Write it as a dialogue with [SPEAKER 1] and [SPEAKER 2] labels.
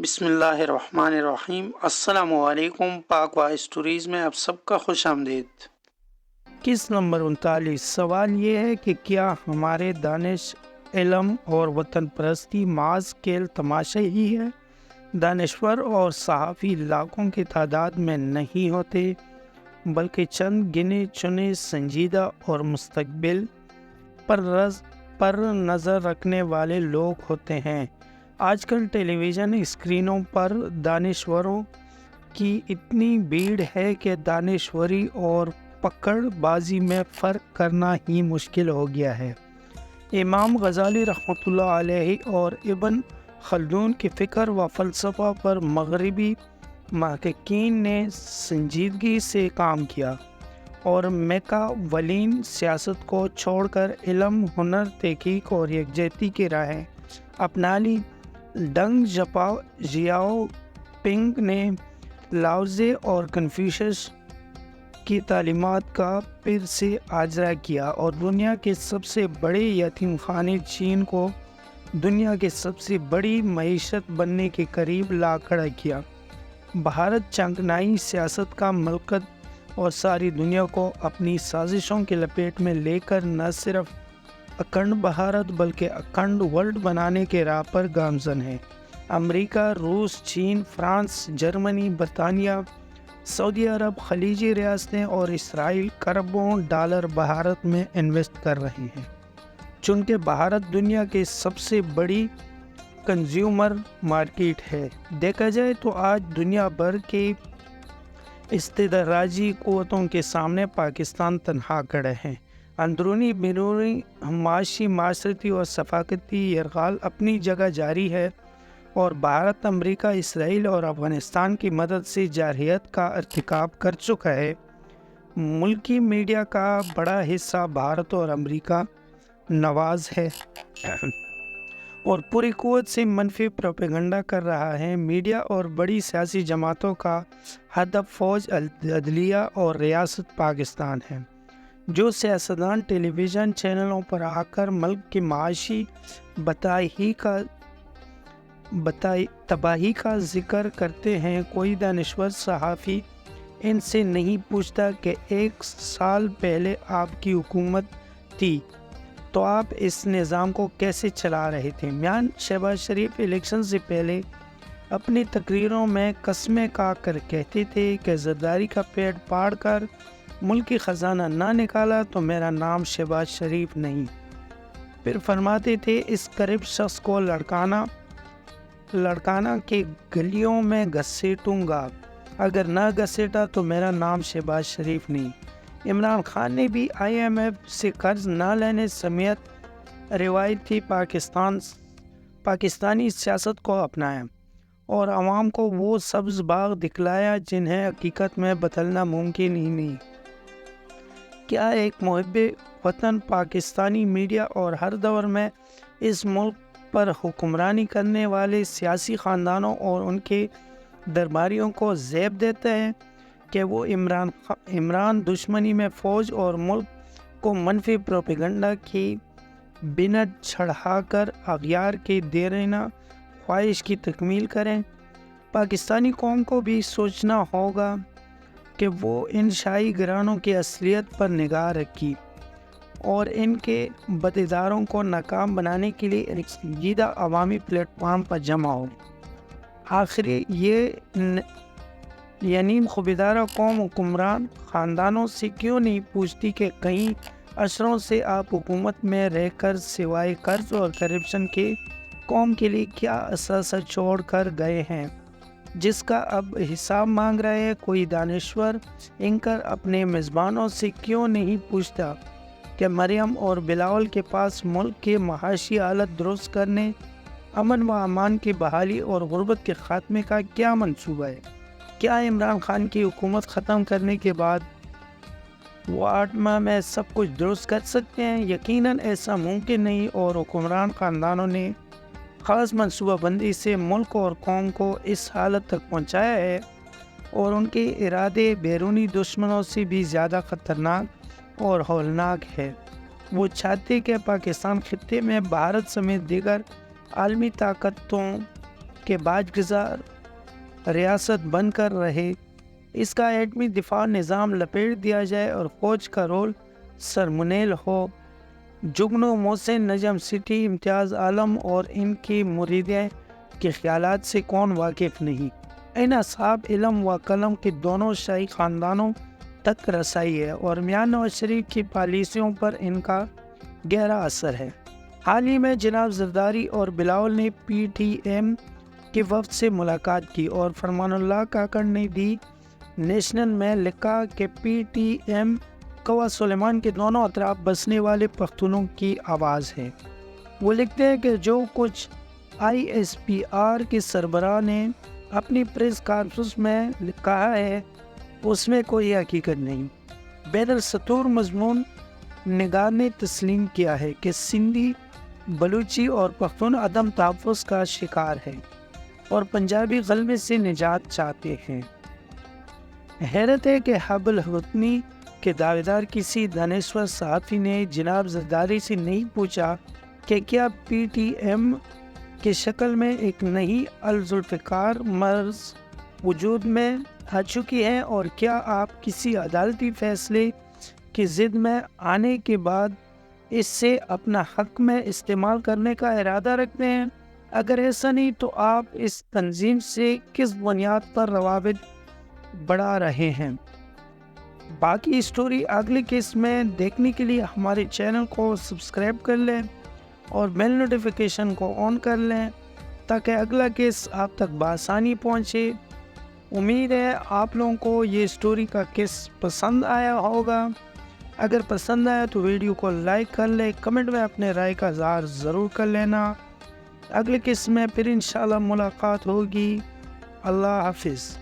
[SPEAKER 1] بسم اللہ الرحمن الرحیم۔ السلام علیکم۔ پاک وا اسٹوریز میں آپ سب کا خوش آمدید۔
[SPEAKER 2] کس نمبر 39 سوال یہ ہے کہ کیا ہمارے دانش، علم اور وطن پرستی محض کھیل تماشا ہی ہے؟ دانشور اور صحافی لاکھوں کی تعداد میں نہیں ہوتے، بلکہ چند گنے چنے سنجیدہ اور مستقبل پر نظر رکھنے والے لوگ ہوتے ہیں۔ آج کل ٹیلی ویژن اسکرینوں پر دانشوروں کی اتنی بھیڑ ہے کہ دانشوری اور پکڑ بازی میں فرق کرنا ہی مشکل ہو گیا ہے۔ امام غزالی رحمۃ اللہ علیہ اور ابن خلدون کی فکر و فلسفہ پر مغربی محققین نے سنجیدگی سے کام کیا اور میکاولین سیاست کو چھوڑ کر علم، ہنر، تحقیق اور یکجہتی کی راہیں اپنا لی۔ ڈنگ جیاؤ پنگ نے لاؤزے اور کنفیوشس کی تعلیمات کا پھر سے اجرا کیا اور دنیا کے سب سے بڑے یتیم خانے چین کو دنیا کی سب سے بڑی معیشت بننے کے قریب لا کھڑا کیا۔ بھارت چنگنائی سیاست کا ملکت اور ساری دنیا کو اپنی سازشوں کی لپیٹ میں لے کر نہ صرف اکھنڈ بھارت بلکہ اکھنڈ ورلڈ بنانے کے راہ پر گامزن ہے۔ امریکہ، روس، چین، فرانس، جرمنی، برطانیہ، سعودی عرب، خلیجی ریاستیں اور اسرائیل کروڑوں ڈالر بھارت میں انویسٹ کر رہے ہیں، چونکہ بھارت دنیا کی سب سے بڑی کنزیومر مارکیٹ ہے۔ دیکھا جائے تو آج دنیا بھر کے استدراجی قوتوں کے سامنے پاکستان تنہا کھڑا ہے۔ اندرونی بیرونی معاشی، معاشرتی اور ثقافتی یرغمال اپنی جگہ جاری ہے اور بھارت امریکہ، اسرائیل اور افغانستان کی مدد سے جارحیت کا ارتکاب کر چکا ہے۔ ملکی میڈیا کا بڑا حصہ بھارت اور امریکہ نواز ہے اور پوری قوت سے منفی پروپیگنڈا کر رہا ہے۔ میڈیا اور بڑی سیاسی جماعتوں کا ہدف فوج، عدلیہ اور ریاست پاکستان ہے۔ جو سیاستدان ٹیلی ویژن چینلوں پر آ کر ملک کی معاشی تباہی کا ذکر کرتے ہیں، کوئی دانشور صحافی ان سے نہیں پوچھتا کہ 1 سال پہلے آپ کی حکومت تھی تو آپ اس نظام کو کیسے چلا رہے تھے۔ میاں شہباز شریف الیکشن سے پہلے اپنی تقریروں میں قسمیں کھا کر کہتے تھے کہ زرداری کا پیڑ پاڑ کر ملکی خزانہ نہ نکالا تو میرا نام شہباز شریف نہیں۔ پھر فرماتے تھے اس کرپٹ شخص کو لڑکانہ کے گلیوں میں گھسیٹوں گا، اگر نہ گھسیٹا تو میرا نام شہباز شریف نہیں۔ عمران خان نے بھی IMF سے قرض نہ لینے سمیت روایتی پاکستانی سیاست کو اپنایا اور عوام کو وہ سبز باغ دکھلایا جنہیں حقیقت میں بدلنا ممکن ہی نہیں۔ کیا ایک محب وطن پاکستانی میڈیا اور ہر دور میں اس ملک پر حکمرانی کرنے والے سیاسی خاندانوں اور ان کے درباریوں کو زیب دیتا ہے کہ وہ عمران دشمنی میں فوج اور ملک کو منفی پروپیگنڈا کی بنت چڑھا کر اغیار کی دیرینہ خواہش کی تکمیل کریں؟ پاکستانی قوم کو بھی سوچنا ہوگا کہ وہ ان شاہی گھرانوں کی اصلیت پر نگاہ رکھی اور ان کے بداداروں کو ناکام بنانے کے لیے ایک سنجیدہ عوامی پلیٹ فارم پر جمع ہو۔ آخر یہ نیم خوبیدارہ قوم حکمران خاندانوں سے کیوں نہیں پوچھتی کہ کئی عشروں سے آپ حکومت میں رہ کر سوائے قرض اور کرپشن کے قوم کے لیے کیا اثاثہ چھوڑ کر گئے ہیں جس کا اب حساب مانگ رہے ہیں؟ کوئی دانشور اینکر اپنے میزبانوں سے کیوں نہیں پوچھتا کہ مریم اور بلاول کے پاس ملک کے معاشی حالت درست کرنے، امن و امان کی بحالی اور غربت کے خاتمے کا کیا منصوبہ ہے؟ کیا عمران خان کی حکومت ختم کرنے کے بعد وہ 8 ماہ میں سب کچھ درست کر سکتے ہیں؟ یقیناً ایسا ممکن نہیں، اور حکمران خاندانوں نے خاص منصوبہ بندی سے ملک اور قوم کو اس حالت تک پہنچایا ہے، اور ان کے ارادے بیرونی دشمنوں سے بھی زیادہ خطرناک اور ہولناک ہے۔ وہ چاہتے کہ پاکستان خطے میں بھارت سمیت دیگر عالمی طاقتوں کے باجگزار ریاست بن کر رہے، اس کا ایٹمی دفاع نظام لپیٹ دیا جائے اور فوج کا رول سرمنیل ہو۔ جگنو محسن، نجم سٹی، امتیاز عالم اور ان کی مریدیں کے خیالات سے کون واقف نہیں؟ ان اصحاب علم و قلم کے دونوں شاہی خاندانوں تک رسائی ہے اور میاں نواز شریف کی پالیسیوں پر ان کا گہرا اثر ہے۔ حال ہی میں جناب زرداری اور بلاول نے پی ٹی ایم کے وفد سے ملاقات کی اور فرمان اللہ کاکڑ نے دی نیشنل میں لکھا کہ پی ٹی ایم قوا سلیمان کے دونوں اطراف بسنے والے پختونوں کی آواز ہے۔ وہ لکھتے ہیں کہ جو کچھ آئی ایس پی آر کے سربراہ نے اپنی پریس کانفرنس میں کہا ہے اس میں کوئی حقیقت نہیں۔ بین السطور مضمون نگار نے تسلیم کیا ہے کہ سندھی، بلوچی اور پختون عدم تحفظ کا شکار ہے اور پنجابی غلبے سے نجات چاہتے ہیں۔ حیرت ہے کہ حب الحوثنی کے دعوے دار کسی دانشور صحافی نے جناب زرداری سے نہیں پوچھا کہ کیا پی ٹی ایم کی شکل میں ایک نئی الذوالفقار مرض وجود میں آ چکی ہے اور کیا آپ کسی عدالتی فیصلے کی ضد میں آنے کے بعد اس سے اپنا حق میں استعمال کرنے کا ارادہ رکھتے ہیں؟ اگر ایسا نہیں تو آپ اس تنظیم سے کس بنیاد پر روابط بڑھا رہے ہیں؟ باقی اسٹوری اگلی کیس میں دیکھنے کے لیے ہمارے چینل کو سبسکرائب کر لیں اور بیل نوٹیفیکیشن کو آن کر لیں تاکہ اگلا کیس آپ تک بآسانی پہنچے۔ امید ہے آپ لوگوں کو یہ اسٹوری کا کیس پسند آیا ہوگا۔ اگر پسند آیا تو ویڈیو کو لائک کر لیں، کمنٹ میں اپنے رائے کا اظہار ضرور کر لینا۔ اگلے کیس میں پھر انشاءاللہ ملاقات ہوگی۔ اللہ حافظ۔